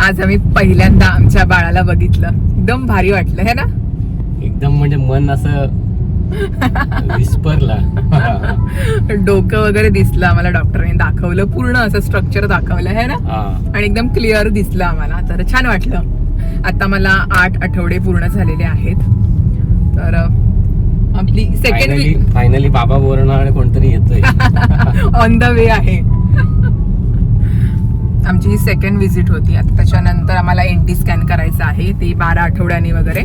आज आम्ही पहिल्यांदा आमच्या बाळाला बघितलं, एकदम भारी वाटलं है ना. एकदम म्हणजे मन असं विस्परला. डोकं वगैरे दिसलं आम्हाला, डॉक्टरने दाखवलं, पूर्ण असं स्ट्रक्चर दाखवलं है ना. आणि एकदम क्लिअर दिसलं आम्हाला, तर छान वाटलं. आता मला 8 आठवडे पूर्ण झालेले आहेत, तर आपली सेकंड फायनली बाबा बोलणार कोणतरी येतोय. ऑन द वे आहे. आमची ही सेकंड विजिट होती. आता त्याच्यानंतर आम्हाला NT स्कॅन करायचं आहे, ते 12 आठवड्यांनी वगैरे,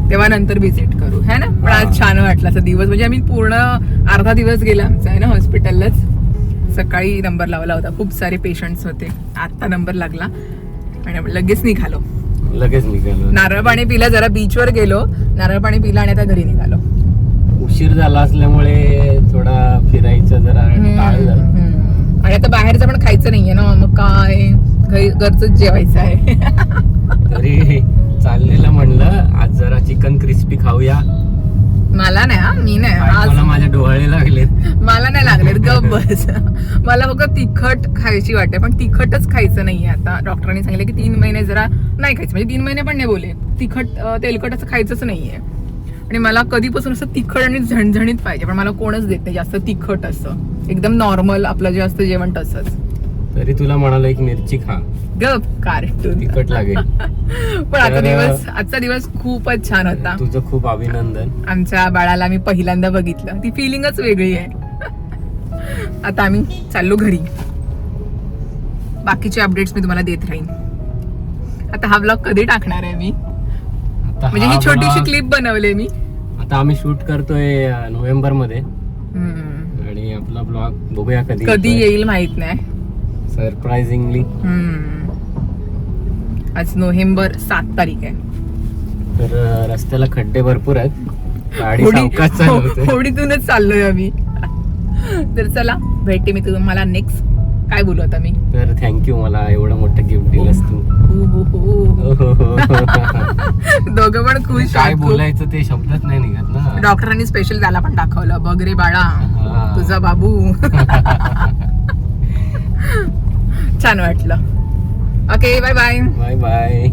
तेव्हा नंतर विजिट करू है ना. पण आज छान वाटला असा दिवस, म्हणजे आम्ही पूर्ण अर्धा दिवस गेला आमचा आहे ना हॉस्पिटललाच. सकाळी नंबर लावला होता, खूप सारे पेशंट्स होते, आता नंबर लागला आणि लगेच निघालो. नारळ पाणी पिलं, जरा बीचवर गेलो, नारळ पाणी पिलं आणि आता घरी निघालो. उशीर झाला असल्यामुळे थोडा फिरायचं जरा टाळलं झालं. आणि आता बाहेरचं पण खायचं नाहीये ना, मग काय घरचंच जेवायचं आहे. तरी चाललेलं म्हणलं आज जरा चिकन क्रिस्पी खाऊया. मला नाही, मी नाही आज, माझ्या डोळे लागलेत. मला नाही लागलेत, गप बस. मला फक्त तिखट खायची वाटते, पण तिखटच खायचं नाहीये. आता डॉक्टरांनी सांगितलं की 3 महिने जरा नाही खायचं, म्हणजे 3 महिने पण नाही बोले, तिखट तेलकट असं खायचंच नाहीये. आणि मला कधीपासून असं तिखट आणि झणझणीत पाहिजे, पण मला कोणच देत नाही जास्त तिखट, असं एकदम नॉर्मल आपलं जे असतं जेवण तसंच. तरी तुला म्हणालो एक मिरची खा, गप कार्टून तिखट लागेल. पण आजचा दिवस खूपच छान होता. तुझं खूप अभिनंदन. आमच्या बाळाला मी पहिल्यांदा बघितलं, ती फिलिंगच वेगळी आहे. आता आम्ही चाललो घरी, बाकीचे अपडेट्स मी तुम्हाला देत राहीन. आता हा ब्लॉग कधी टाकणार आहे मी, म्हणजे ही छोटीशी क्लिप बनवली मी. आता आम्ही शूट करतोय नोव्हेंबर मध्ये, आणि आपला ब्लॉग बघूया कधी येईल माहित नाही. सरप्राइझिंगली आज नोव्हेंबर 7 तारीख आहे. तर रस्त्याला खड्डे भरपूर आहेत, गाडी सावकाश चालवते, होडीतूनच चाललोय आम्ही. तर चला भेटते मी तुम्हाला नेक्स्ट. काय बोलू आता मी, तर थँक्यू मला एवढं मोठं गिफ्ट दिलंस तू. दोघं पण खुश. काय बोलायचं ते शब्दच नाही निघत ना. डॉक्टरांनी स्पेशल त्याला पण दाखवलं, बघ रे बाळा तुझा बाबू. छान वाटलं. Okay, bye bye. Bye bye.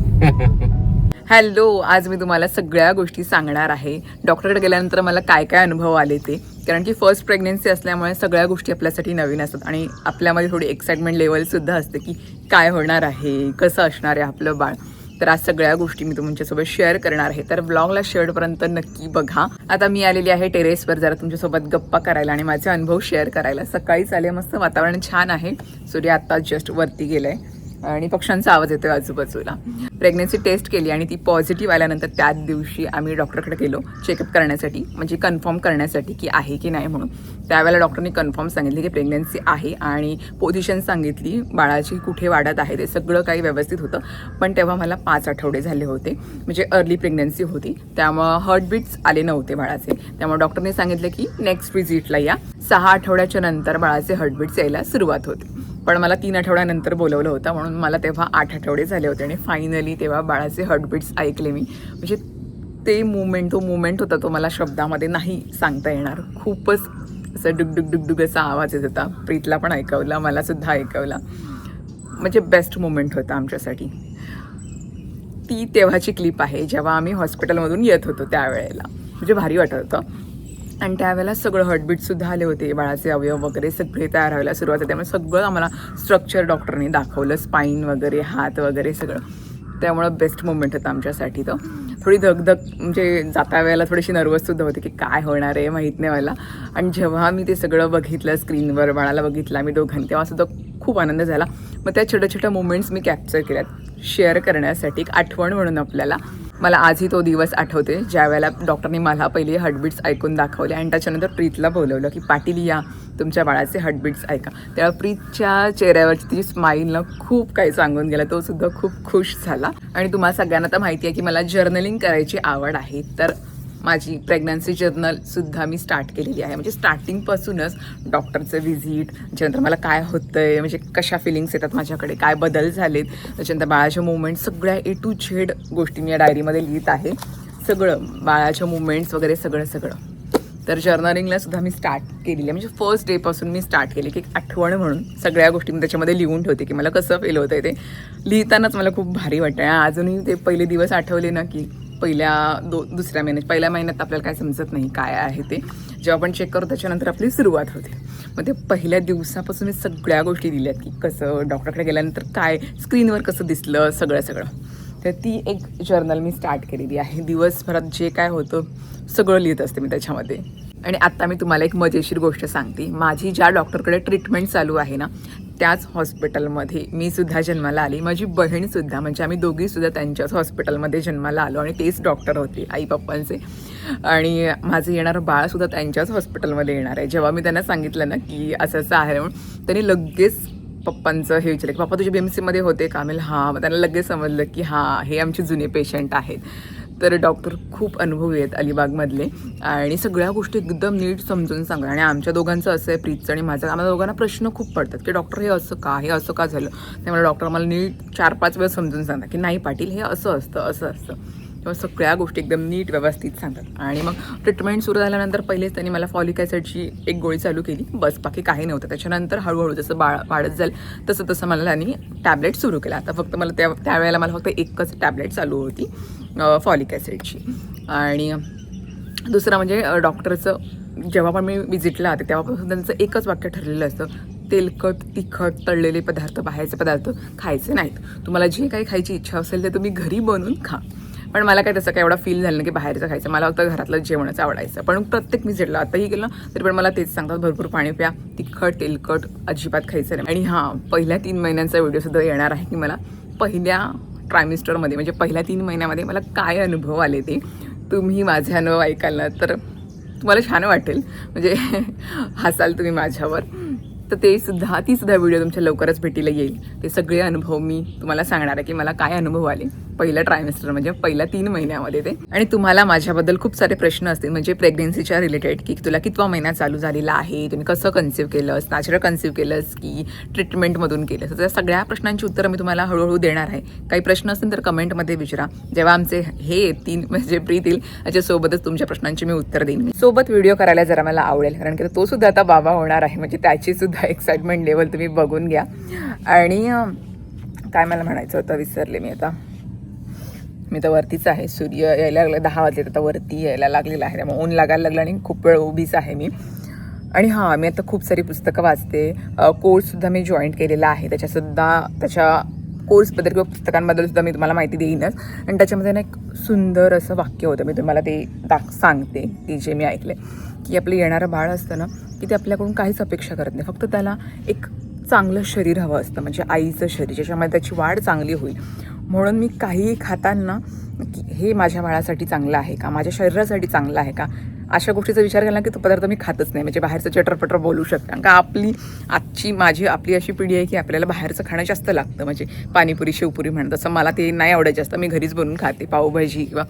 Hello, आज मी तुम्हाला सगळ्या गोष्टी सांगणार आहे. डॉक्टरकडे गेल्यानंतर मला काय काय अनुभव आले ते, कारण की फर्स्ट प्रेग्नेन्सी असल्यामुळे सगळ्या गोष्टी आपल्यासाठी नवीन असतात आणि आपल्यामध्ये थोडी एक्साइटमेंट लेवलसुद्धा असते की काय होणार आहे, कसं असणार आहे आपलं बाळ. तर आज सगळ्या गोष्टी मी तुमच्यासोबत शेअर करणार आहे, तर ब्लॉगला शेवटपर्यंत नक्की बघा. आता मी आलेली आहे टेरेसवर जरा तुमच्यासोबत गप्पा करायला आणि माझे अनुभव शेअर करायला. सकाळीच आले, मस्त वातावरण छान आहे, सूर्य आता जस्ट वरती गेलाय आणि पक्ष्यांचा आवाज येतोय आजूबाजूला. प्रेग्नन्सी टेस्ट केली आणि ती पॉझिटिव्ह आल्यानंतर त्याच दिवशी आम्ही डॉक्टरकडे गेलो चेकअप करण्यासाठी, म्हणजे कन्फर्म करण्यासाठी की आहे की नाही म्हणून. त्यावेळेला डॉक्टरनी कन्फर्म सांगितले की प्रेग्नन्सी आहे आणि पोझिशन सांगितली, बाळाची कुठे वाढत आहे ते सगळं काही व्यवस्थित होतं. पण तेव्हा मला 5 आठवडे झाले होते, म्हणजे अर्ली प्रेग्नन्सी होती, त्यामुळं हार्टबीट्स आले नव्हते बाळाचे. त्यामुळे डॉक्टरने सांगितलं की नेक्स्ट विजिटला या, 6 आठवड्याच्या नंतर बाळाचे हार्टबीट्स यायला सुरुवात होते. पण मला 3 आठवड्यानंतर बोलवलं होतं, म्हणून मला तेव्हा 8 आठवडे झाले होते आणि फायनली तेव्हा बाळाचे हार्टबीट्स ऐकले मी. म्हणजे ते मुवमेंट होता, तो मला शब्दामध्ये नाही सांगता येणार. खूपच असं डुगडुग डुगडुग असा आवाज येत होता. प्रीतला पण ऐकवला, मला सुद्धा ऐकवला. म्हणजे बेस्ट मुवमेंट होता आमच्यासाठी. ती तेव्हाची क्लिप आहे जेव्हा आम्ही हॉस्पिटलमधून येत होतो त्यावेळेला. म्हणजे भारी वाटत होतं. आणि त्यावेळेला सगळं हार्टबीटसुद्धा आले होते, बाळाचे अवयव वगैरे सगळे तयार व्हायला सुरुवात होते. त्यामुळे सगळं आम्हाला स्ट्रक्चर डॉक्टरने दाखवलं, स्पाईन वगैरे, हात वगैरे सगळं. त्यामुळं बेस्ट मुवमेंट होता आमच्यासाठी तो. थोडी धगधग, म्हणजे जाता वेळेला थोडीशी नर्वससुद्धा होती की काय होणार आहे माहीत नाही मला. आणि जेव्हा मी ते सगळं बघितलं स्क्रीनवर, बाळाला बघितलं आम्ही दोघांनी, तेव्हासुद्धा खूप आनंद झाला. मग त्या छोट्या छोट्या मुवमेंट्स मी कॅप्चर केल्यात शेअर करण्यासाठी, एक आठवण म्हणून आपल्याला. मला आजही तो दिवस आठवते ज्यावेळेला डॉक्टरने मला पहिले हार्टबीट्स ऐकून दाखवले आणि त्याच्यानंतर प्रीतला बोलवलं की पाटील या, तुमच्या बाळाचे हार्टबीट्स ऐका. तेव्हा प्रीतच्या चेहऱ्यावरची ती स्माईलनं खूप काही सांगून गेला, तो सुद्धा खूप खुश झाला. आणि तुम्हाला सगळ्यांना तर माहिती आहे की मला जर्नलिंग करायची आवड आहे, तर माझी प्रेग्नन्सी जर्नलसुद्धा मी स्टार्ट केलेली आहे. म्हणजे स्टार्टिंगपासूनच डॉक्टरचं व्हिजिट, त्याच्यानंतर मला काय होतं आहे, म्हणजे कशा फिलिंग्स येतात माझ्याकडे, काय बदल झालेत, त्याच्यानंतर बाळाच्या मुवमेंट, सगळ्या A to Z गोष्टी मी या डायरीमध्ये लिहित आहे. सगळं बाळाच्या मुवमेंट्स वगैरे सगळं. तर जर्नलिंगला सुद्धा मी स्टार्ट केलेली आहे, म्हणजे फर्स्ट डेपासून मी स्टार्ट केली की एक आठवण म्हणून सगळ्या गोष्टी मी त्याच्यामध्ये लिहून ठेवते की मला कसं फील होतं आहे. ते लिहितानाच मला खूप भारी वाटतं. आणि अजूनही ते पहिले दिवस आठवले ना की दुसऱ्या महिन्यात, पहिल्या महिन्यात आपल्याला काय समजत नाही काय आहे ते, जेव्हा आपण चेक करू त्याच्यानंतर आपली सुरुवात होते. मग ते पहिल्या दिवसापासून मी सगळ्या गोष्टी दिल्यात की कसं डॉक्टरकडे गेल्यानंतर काय स्क्रीनवर कसं दिसलं सगळं. तर ती एक जर्नल मी स्टार्ट केलेली आहे. दिवसभरात जे काय होतं सगळं लिहित असते मी त्याच्यामध्ये. आणि आत्ता मी तुम्हाला एक मजेशीर गोष्ट सांगते. माझी ज्या डॉक्टरकडे ट्रीटमेंट चालू आहे ना त्याच हॉस्पिटलमध्ये मी सुद्धा जन्माला आली, माझी बहीणसुद्धा, म्हणजे आम्ही दोघीसुद्धा त्यांच्याच हॉस्पिटलमध्ये जन्माला आलो आणि तेच डॉक्टर होते आई पप्पांचे. आणि माझं येणारं बाळसुद्धा त्यांच्याच हॉस्पिटलमध्ये येणार आहे. जेव्हा मी त्यांना सांगितलं ना की असं आहे म्हणून त्यांनी लगेच पप्पांचं हे विचारलं की पप्पा तुझे BMCमध्ये होते का? आम्ही हां. मग त्यांना लगेच समजलं की हां हे आमचे जुने पेशंट आहेत. तर डॉक्टर खूप अनुभवी आहेत अलिबागमधले आणि सगळ्या गोष्टी एकदम नीट समजून सांगतात. आणि आमच्या दोघांचं असं आहे, प्रीतचं आणि माझं, आम्हाला दोघांना प्रश्न खूप पडतात की डॉक्टर हे असं का झालं. त्यामुळे डॉक्टर आम्हाला नीट 4-5 वेळा समजून सांगतात की नाही पाटील हे असं असतं. तेव्हा सगळ्या गोष्टी एकदम नीट व्यवस्थित सांगतात. आणि मग ट्रीटमेंट सुरू झाल्यानंतर पहिलेच त्यांनी मला फॉलिक ॲसिडची एक गोळी चालू केली, बस बाकी काही नव्हतं. त्याच्यानंतर हळूहळू जसं वाढत जाईल तसं मला त्यांनी टॅबलेट सुरू केला. आता फक्त मला त्यावेळेला मला फक्त एकच टॅबलेट चालू होती फॉलिक ॲसिडची. आणि दुसरं म्हणजे डॉक्टरचं जेव्हा पण मी विजिटला आते तेव्हापासून त्यांचं एकच वाक्य ठरलेलं असतं, तेलकट तिखट तळलेले पदार्थ बाहेरचे पदार्थ खायचे नाहीत. तुम्हाला जे काही खायची इच्छा असेल ते तुम्ही घरी बनवून खा. पण मला काय तसं काय एवढा फील झालं नाही की बाहेरचं खायचं, मला फक्त घरातलं जेवणच आवडायचं. पण प्रत्येक विजिटला आताही गेलं तरी पण मला तेच सांगतात, भरपूर पाणी प्या, तिखट तेलकट अजिबात खायचं नाही. आणि हां, पहिल्या 3 महिन्यांचा व्हिडिओसुद्धा येणार आहे की मला पहिल्या ट्रायमिस्टरमध्ये म्हणजे पहिल्या 3 महिन्यामध्ये मला काय अनुभव आले ते तुम्ही माझे अनुभव ऐकाल ना तर तुम्हाला छान वाटेल, म्हणजे हसाल तुम्ही माझ्यावर. तर ती सुद्धा व्हिडिओ तुमच्या लवकरच भेटीला येईल. ते सगळे अनुभव मी तुम्हाला सांगणार आहे की मला काय अनुभव आले पहिल्या ट्रायमिस्टर म्हणजे पहिल्या 3 महिन्यामध्ये ते. आणि तुम्हाला माझ्याबद्दल खूप सारे प्रश्न असतील म्हणजे प्रेग्नेन्सीच्या रिलेटेड की तुला कितवा महिना चालू झालेला आहे, तुम्ही कसं कन्सिव्ह केलंस, नॅचरल कन्सिव्ह केलंस की ट्रीटमेंटमधून केलंस, तर त्या सगळ्या प्रश्नांची उत्तरं मी तुम्हाला हळूहळू देणार आहे. काही प्रश्न असतील तर कमेंटमध्ये विचारा. जेव्हा आमचे हे 3 म्हणजे प्रीत येईल त्याच्यासोबतच तुमच्या प्रश्नांची मी उत्तर देईन. सोबत व्हिडिओ करायला जरा मला आवडेल कारण की तो सुद्धा आता बाबा होणार आहे, म्हणजे त्याची सुद्धा एक्साइटमेंट लेवल तुम्ही बघून घ्या. आणि काय मला म्हणायचं होतं विसरले मी आता. मी तर वरतीच आहे, सूर्य यायला लागला 10 वाजले, आता वरती यायला लागलेला आहे, त्यामुळे ऊन लागायला लागलं आणि खूप वेळ उभीच आहे मी. आणि हां, मी आता खूप सारी पुस्तकं वाचते, कोर्ससुद्धा मी जॉईन केलेला आहे, त्याच्या कोर्सबद्दल किंवा पुस्तकांबद्दल सुद्धा मी तुम्हाला माहिती देईनच. आणि त्याच्यामध्ये ना एक सुंदर असं वाक्य होतं, मी तुम्हाला ते सांगते की जे मी ऐकले की आपलं येणारं बाळ असतं ना की ते आपल्याकडून काहीच अपेक्षा करत नाही, फक्त त्याला एक चांगलं शरीर हवं असतं, म्हणजे आईचं शरीर ज्याच्यामध्ये त्याची वाढ चांगली होईल. म्हणून मी काहीही खाताना की हे माझ्या बाळासाठी चांगलं आहे का, माझ्या शरीरासाठी चांगलं आहे का, अशा गोष्टीचा विचार केला की तो पदार्थ मी खातच नाही. म्हणजे बाहेरचं चटरपटर बोलू शकता का आपली अशी पिढी आहे की आपल्याला बाहेरचं खाणं जास्त लागतं, म्हणजे पाणीपुरी शेवपुरी म्हणतात तसं मला ते नाही आवडत जास्त, मी घरीच बनवून खाते, पावभाजी किंवा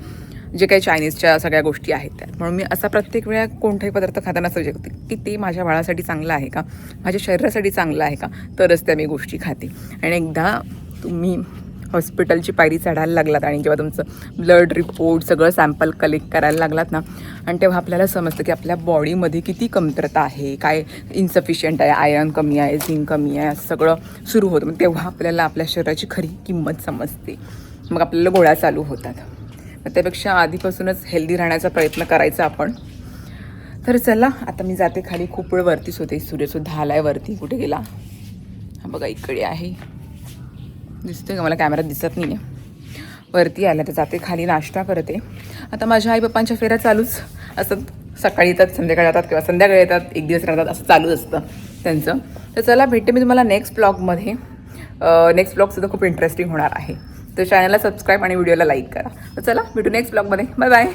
जे काही चायनीजच्या सगळ्या गोष्टी आहेत त्या. म्हणून मी असा प्रत्येक वेळा कोणताही पदार्थ खाताना असं विचारते की ते माझ्या बाळासाठी चांगलं आहे का, माझ्या शरीरासाठी चांगलं आहे का, तरच त्या मी गोष्टी खाते. आणि एकदा तुम्ही हॉस्पिटलची पायरी चढायला लागलात आणि जेव्हा तुमचं ब्लड रिपोर्ट सगळं सॅम्पल कलेक्ट करायला लागलात ना, आणि तेव्हा आपल्याला समजतं की आपल्या बॉडीमध्ये किती कमतरता आहे, काय इन्सफिशियंट आहे, आयर्न कमी आहे, झिंक कमी आहे, असं सगळं सुरू होतं. मग तेव्हा आपल्याला आपल्या शरीराची खरी किंमत समजते, मग आपल्याला गोळ्या चालू होतात. मग त्यापेक्षा आधीपासूनच हेल्दी राहण्याचा प्रयत्न करायचा आपण. तर चला आता मी जाते खाली, खूप वेळ वरतीच होते, सूर्यसुद्धा आला आहे वरती, कुठे गेला हा बघा इकडे आहे, दिसतोय का मला, कॅमेऱ्यात दिसत नाही आहे. वरती आल्या तर जाते खाली, नाश्ता करते. आता माझ्या आई पप्पांच्या फेऱ्या चालूच असतात, सकाळी येतात संध्याकाळी येतात किंवा संध्याकाळी येतात, एक दिवस राहतात, असं चालूच असतं त्यांचं. तर चला भेटते मी तुम्हाला नेक्स्ट ब्लॉगमध्ये. नेक्स्ट ब्लॉगसुद्धा खूप इंटरेस्टिंग होणार आहे, तर चॅनलला सबस्क्राईब आणि व्हिडिओला लाईक करा. तर चला भेटू नेक्स्ट ब्लॉगमध्ये, बाय बाय.